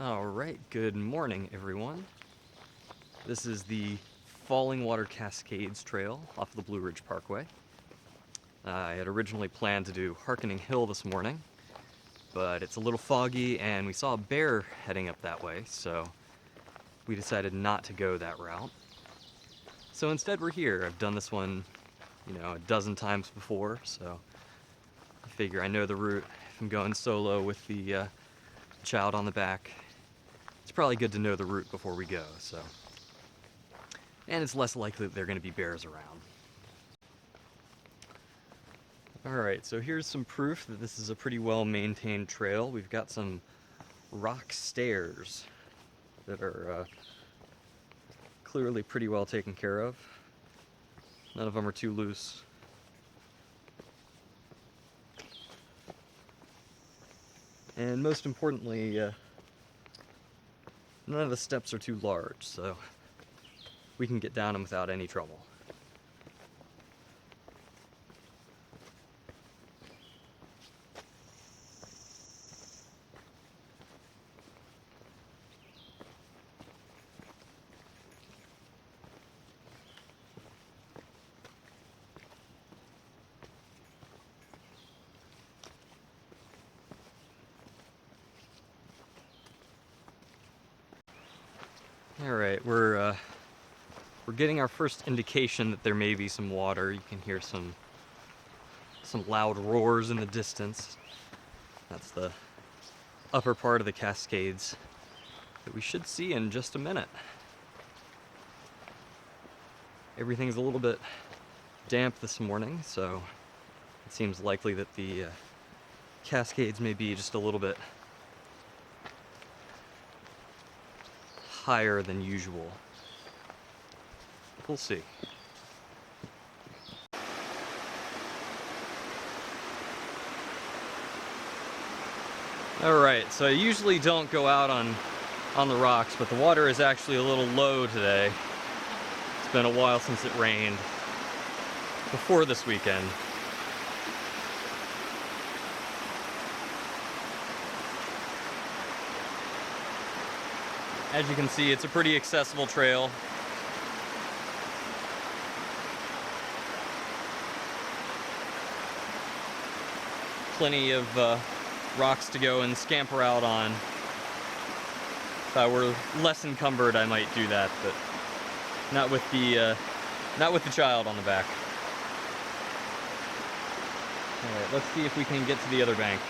Alright, good morning everyone. This is the Fallingwater Cascades trail off of the Blue Ridge Parkway. I had originally planned to do Harkening Hill this morning, but it's a little foggy and we saw a bear heading up that way, so we decided not to go that route. So instead we're here. I've done this one, a dozen times before, so I figure I know the route. If I'm going solo with the child on the back, it's probably good to know the route before we go, so. And it's less likely that there are going to be bears around. Alright, so here's some proof that this is a pretty well maintained trail. We've got some rock stairs that are clearly pretty well taken care of. None of them are too loose. And most importantly, none of the steps are too large, so we can get down them without any trouble. Alright, we're getting our first indication that there may be some water. You can hear some loud roars in the distance. That's the upper part of the Cascades that we should see in just a minute. Everything's a little bit damp this morning, so it seems likely that the Cascades may be just a little bit higher than usual. We'll see. Alright, so I usually don't go out on the rocks, but the water is actually a little low today. It's been a while since it rained before this weekend. As you can see, it's a pretty accessible trail. Plenty of rocks to go and scamper out on. If I were less encumbered, I might do that, but not with the child on the back. All right, let's see if we can get to the other bank.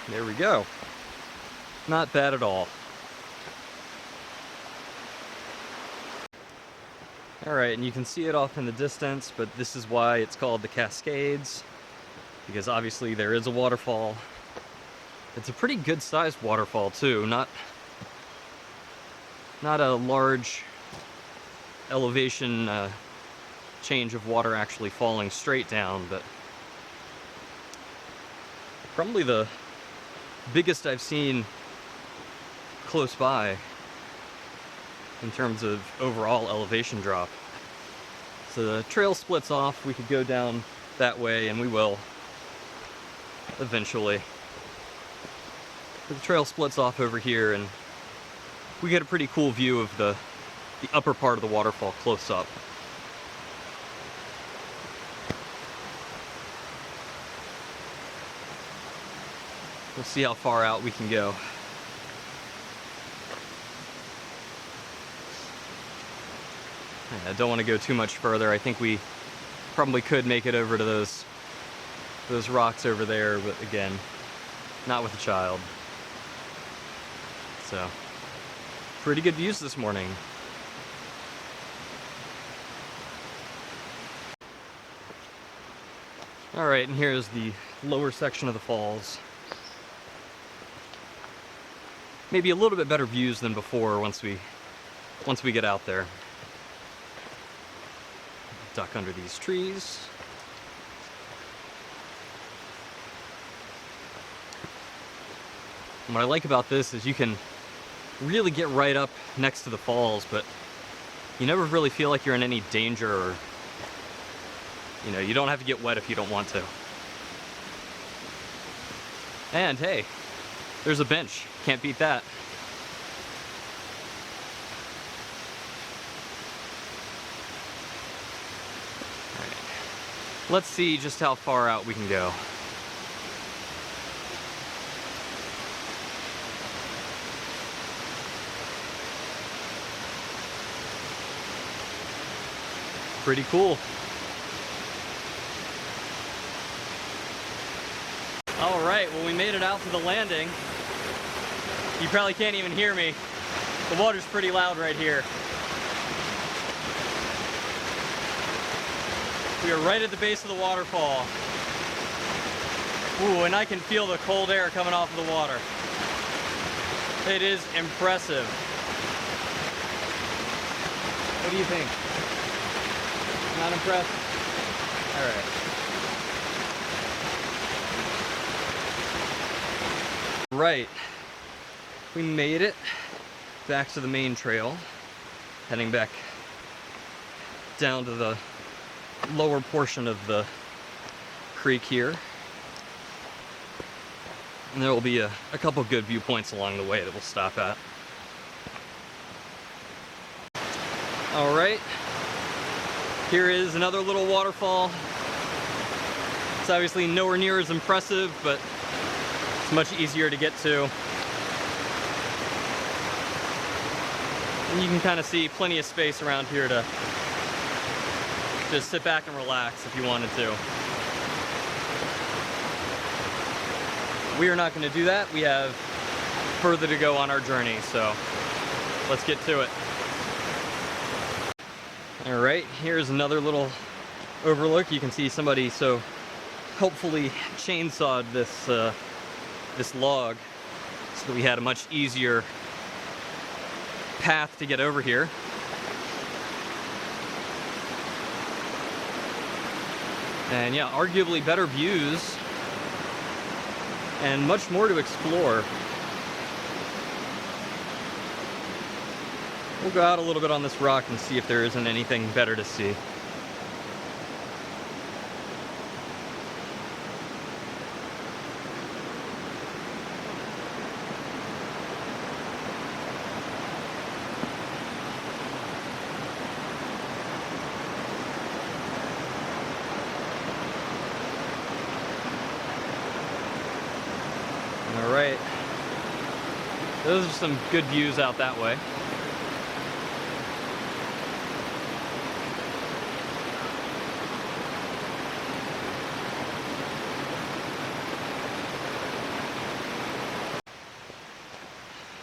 There we go. Not bad at all. Alright, and you can see it off in the distance, but this is why it's called the Cascades, because obviously there is a waterfall. It's a pretty good sized waterfall too, not a large elevation change of water actually falling straight down, but probably the biggest I've seen close by in terms of overall elevation drop. So the trail splits off. We could go down that way, and we will eventually. But the trail splits off over here, and we get a pretty cool view of the upper part of the waterfall close up. We'll see how far out we can go. I don't want to go too much further. I think we probably could make it over to those rocks over there, but again, not with a child. So, pretty good views this morning. Alright, and here's the lower section of the falls. Maybe a little bit better views than before once we get out there. Duck under these trees. And what I like about this is you can really get right up next to the falls, but you never really feel like you're in any danger, or you don't have to get wet if you don't want to. And hey, there's a bench. Can't beat that. All right. Let's see just how far out we can go. Pretty cool. All right, well, we made it out to the landing. You probably can't even hear me. The water's pretty loud right here. We are right at the base of the waterfall. Ooh, and I can feel the cold air coming off of the water. It is impressive. What do you think? Not impressed? All right. Right. We made it back to the main trail, heading back down to the lower portion of the creek here. And there will be a couple good viewpoints along the way that we'll stop at. All right. Here is another little waterfall. It's obviously nowhere near as impressive, but it's much easier to get to. And you can kind of see plenty of space around here to just sit back and relax if you wanted to. We are not going to do that. We have further to go on our journey, so let's get to it. All right, here's another little overlook. You can see somebody so helpfully chainsawed this this log so that we had a much easier path to get over here. And yeah, arguably better views and much more to explore. We'll go out a little bit on this rock and see if there isn't anything better to see. All right, those are some good views out that way.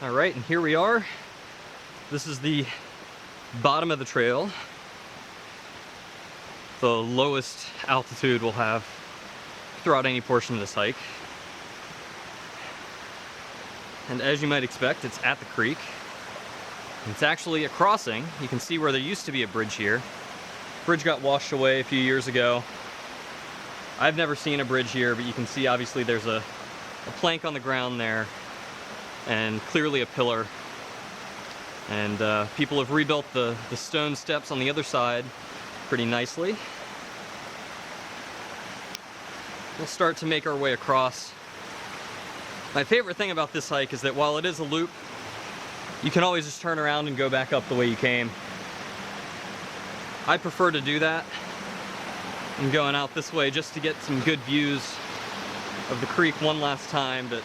All right, and here we are. This is the bottom of the trail. The lowest altitude we'll have throughout any portion of this hike. And as you might expect, it's at the creek. It's actually a crossing. You can see where there used to be a bridge here. Bridge got washed away a few years ago. I've never seen a bridge here, but you can see obviously there's a plank on the ground there and clearly a pillar. And people have rebuilt the stone steps on the other side pretty nicely. We'll start to make our way across. My favorite thing about this hike is that while it is a loop, you can always just turn around and go back up the way you came. I prefer to do that. I'm going out this way just to get some good views of the creek one last time, but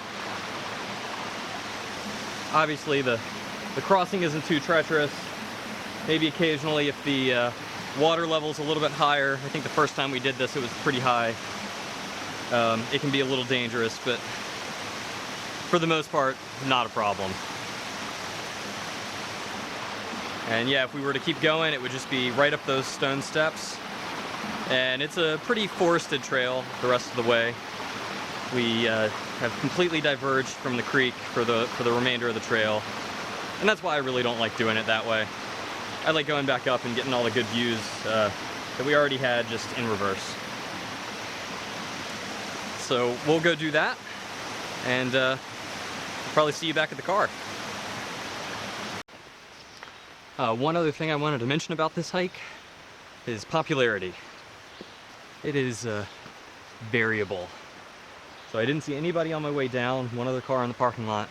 obviously the crossing isn't too treacherous. Maybe occasionally if the water level's a little bit higher, I think the first time we did this it was pretty high, it can be a little dangerous, but for the most part, not a problem. And yeah, if we were to keep going, it would just be right up those stone steps. And it's a pretty forested trail the rest of the way. We have completely diverged from the creek for the remainder of the trail. And that's why I really don't like doing it that way. I like going back up and getting all the good views that we already had just in reverse. So we'll go do that, and probably see you back at the car. One other thing I wanted to mention about this hike is popularity. It is variable. So I didn't see anybody on my way down, one other car in the parking lot,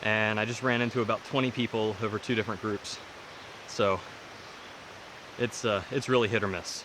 and I just ran into about 20 people over 2 different groups. So it's really hit or miss.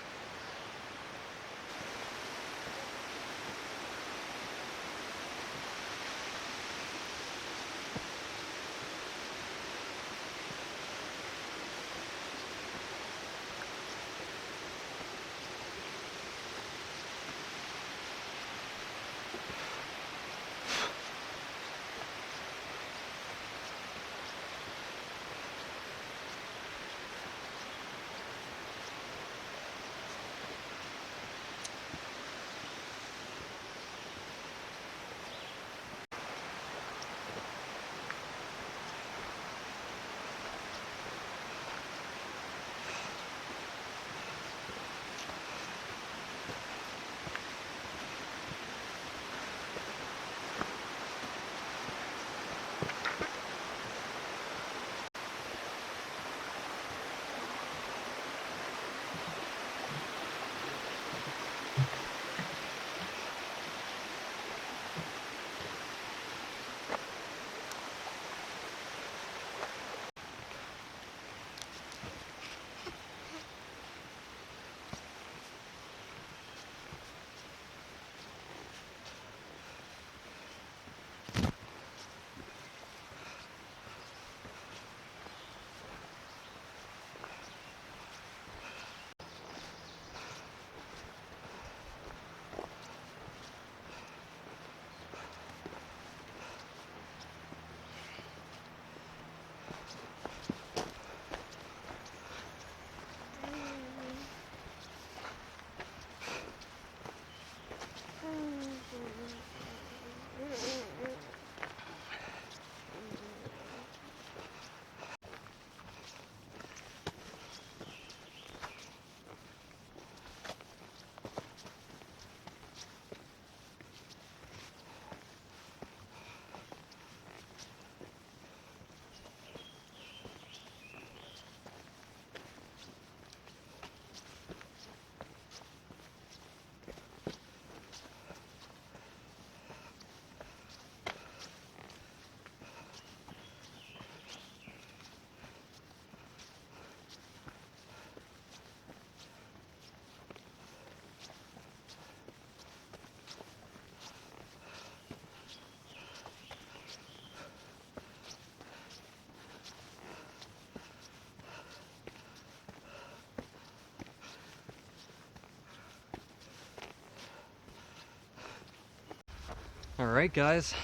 Alright guys,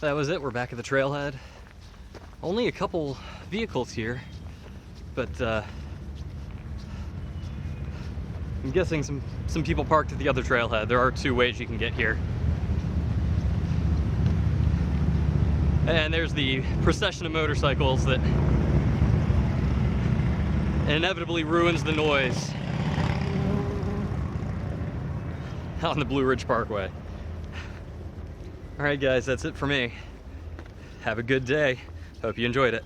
that was it. We're back at the trailhead. Only a couple vehicles here, but I'm guessing some people parked at the other trailhead. There are 2 ways you can get here. And there's the procession of motorcycles that inevitably ruins the noise on the Blue Ridge Parkway. Alright guys, that's it for me. Have a good day. Hope you enjoyed it.